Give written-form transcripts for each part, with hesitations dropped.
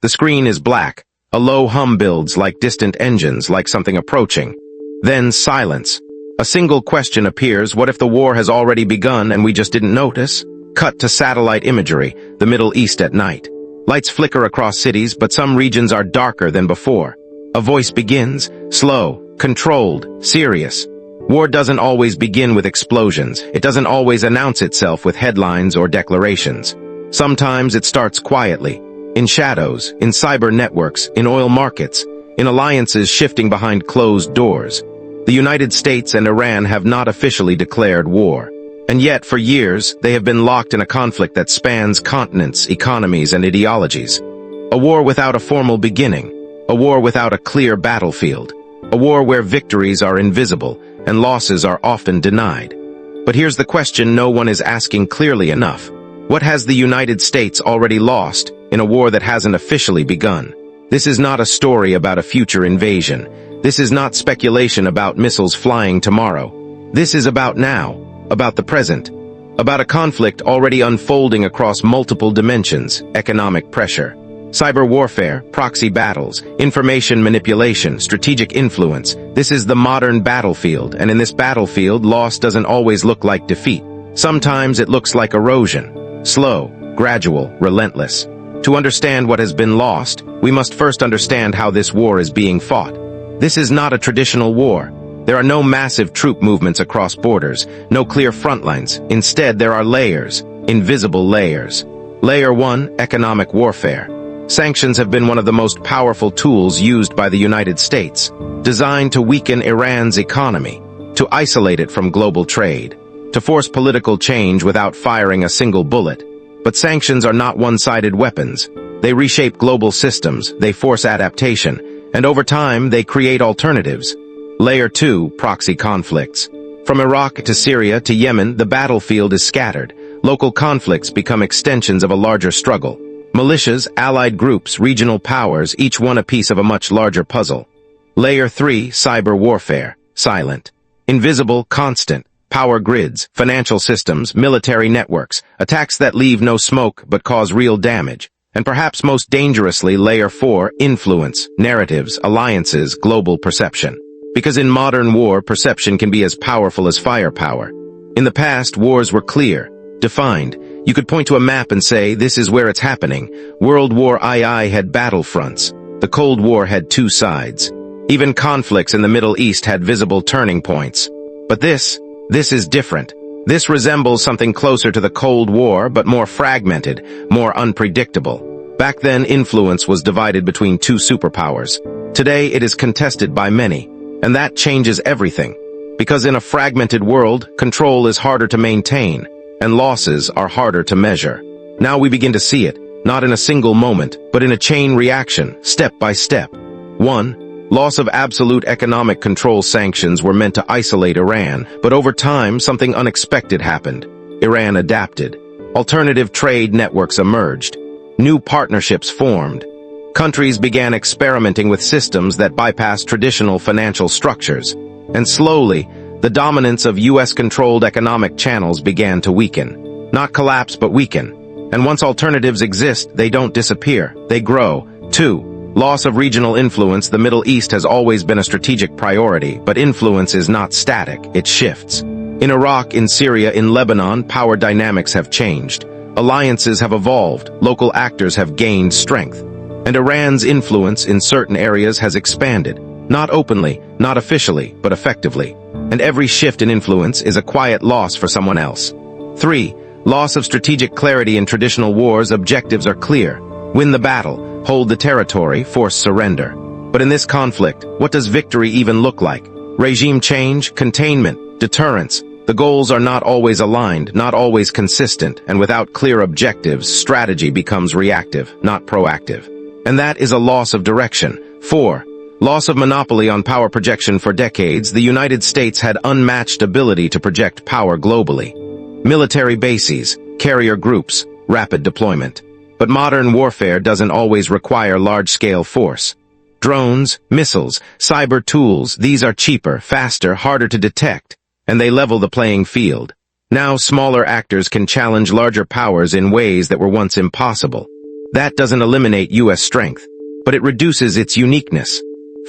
The screen is black. A low hum builds like distant engines, like something approaching. Then silence. A single question appears: what if the war has already begun and we just didn't notice? Cut to satellite imagery, the Middle East at night. Lights flicker across cities, but some regions are darker than before. A voice begins, slow, controlled, serious. War doesn't always begin with explosions. It doesn't always announce itself with headlines or declarations. Sometimes it starts quietly, in shadows, in cyber networks, in oil markets, in alliances shifting behind closed doors. The United States and Iran have not officially declared war. And yet, for years, they have been locked in a conflict that spans continents, economies, and ideologies. A war without a formal beginning. A war without a clear battlefield. A war where victories are invisible and losses are often denied. But here's the question no one is asking clearly enough. What has the United States already lost in a war that hasn't officially begun? This is not a story about a future invasion. This is not speculation about missiles flying tomorrow. This is about now, about the present, about a conflict already unfolding across multiple dimensions: economic pressure, cyber warfare, proxy battles, information manipulation, strategic influence. This is the modern battlefield, and in this battlefield, loss doesn't always look like defeat. Sometimes it looks like erosion, slow, gradual, relentless. To understand what has been lost, we must first understand how this war is being fought. This is not a traditional war. There are no massive troop movements across borders, no clear front lines. Instead, there are layers, invisible layers. Layer 1, economic warfare. Sanctions have been one of the most powerful tools used by the United States, designed to weaken Iran's economy, to isolate it from global trade, to force political change without firing a single bullet. But sanctions are not one-sided weapons. They reshape global systems, they force adaptation, and over time they create alternatives. Layer 2, proxy conflicts. From Iraq to Syria to Yemen, the battlefield is scattered. Local conflicts become extensions of a larger struggle. Militias, allied groups, regional powers, each one a piece of a much larger puzzle. Layer 3, cyber warfare. Silent. Invisible, constant. Power grids, financial systems, military networks, attacks that leave no smoke but cause real damage. And perhaps most dangerously, Layer 4, influence, narratives, alliances, global perception. Because in modern war, perception can be as powerful as firepower. In the past, wars were clear, defined. You could point to a map and say, this is where it's happening. World War II had battlefronts. The Cold War had two sides. Even conflicts in the Middle East had visible turning points. But this is different. This resembles something closer to the Cold War, but more fragmented, more unpredictable. Back then, influence was divided between two superpowers. Today, it is contested by many. And that changes everything. Because in a fragmented world, control is harder to maintain, and losses are harder to measure. Now we begin to see it, not in a single moment, but in a chain reaction, step by step. 1. Loss of absolute economic control. Sanctions were meant to isolate Iran, but over time, something unexpected happened. Iran adapted. Alternative trade networks emerged. New partnerships formed. Countries began experimenting with systems that bypassed traditional financial structures. And slowly, the dominance of US-controlled economic channels began to weaken. Not collapse, but weaken. And once alternatives exist, they don't disappear, they grow. 2. Loss of regional influence. The Middle East has always been a strategic priority, but influence is not static, it shifts. In Iraq, in Syria, in Lebanon, power dynamics have changed. Alliances have evolved, local actors have gained strength. And Iran's influence in certain areas has expanded. Not openly, not officially, but effectively. And every shift in influence is a quiet loss for someone else. 3. Loss of strategic clarity. In traditional wars, objectives are clear. Win the battle, hold the territory, force surrender. But in this conflict, what does victory even look like? Regime change, containment, deterrence. The goals are not always aligned, not always consistent, and without clear objectives, strategy becomes reactive, not proactive. And that is a loss of direction. 4. Loss of monopoly on power projection. For decades, the United States had unmatched ability to project power globally. Military bases, carrier groups, rapid deployment. But modern warfare doesn't always require large-scale force. Drones, missiles, cyber tools, these are cheaper, faster, harder to detect, and they level the playing field. Now smaller actors can challenge larger powers in ways that were once impossible. That doesn't eliminate U.S. strength, but it reduces its uniqueness.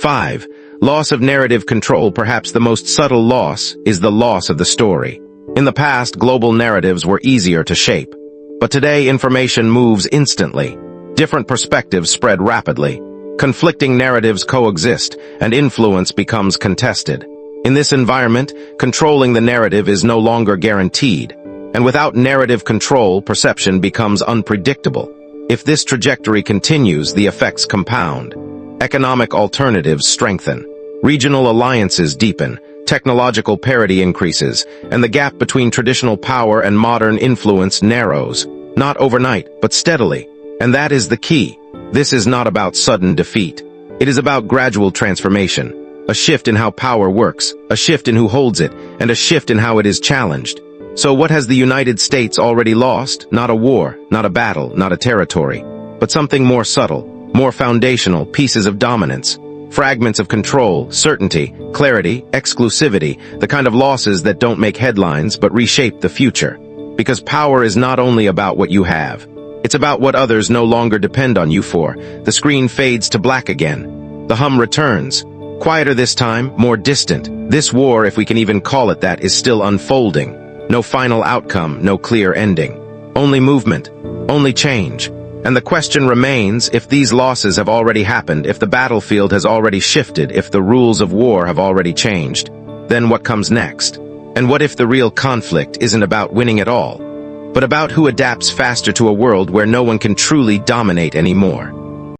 5. Loss of narrative control. Perhaps the most subtle loss is the loss of the story. In the past, global narratives were easier to shape. But today, information moves instantly. Different perspectives spread rapidly. Conflicting narratives coexist, and influence becomes contested. In this environment, controlling the narrative is no longer guaranteed. And without narrative control, perception becomes unpredictable. If this trajectory continues, the effects compound. Economic alternatives strengthen. Regional alliances deepen. Technological parity increases, and the gap between traditional power and modern influence narrows. Not overnight, but steadily. And that is the key. This is not about sudden defeat. It is about gradual transformation. A shift in how power works, a shift in who holds it, and a shift in how it is challenged. So what has the United States already lost? Not a war, not a battle, not a territory, but something more subtle, more foundational, pieces of dominance. Fragments of control, certainty, clarity, exclusivity, the kind of losses that don't make headlines but reshape the future. Because power is not only about what you have. It's about what others no longer depend on you for. The screen fades to black again. The hum returns. Quieter this time, more distant. This war, if we can even call it that, is still unfolding. No final outcome, no clear ending. Only movement, only change. And the question remains, if these losses have already happened, if the battlefield has already shifted, if the rules of war have already changed, then what comes next? And what if the real conflict isn't about winning at all, but about who adapts faster to a world where no one can truly dominate anymore?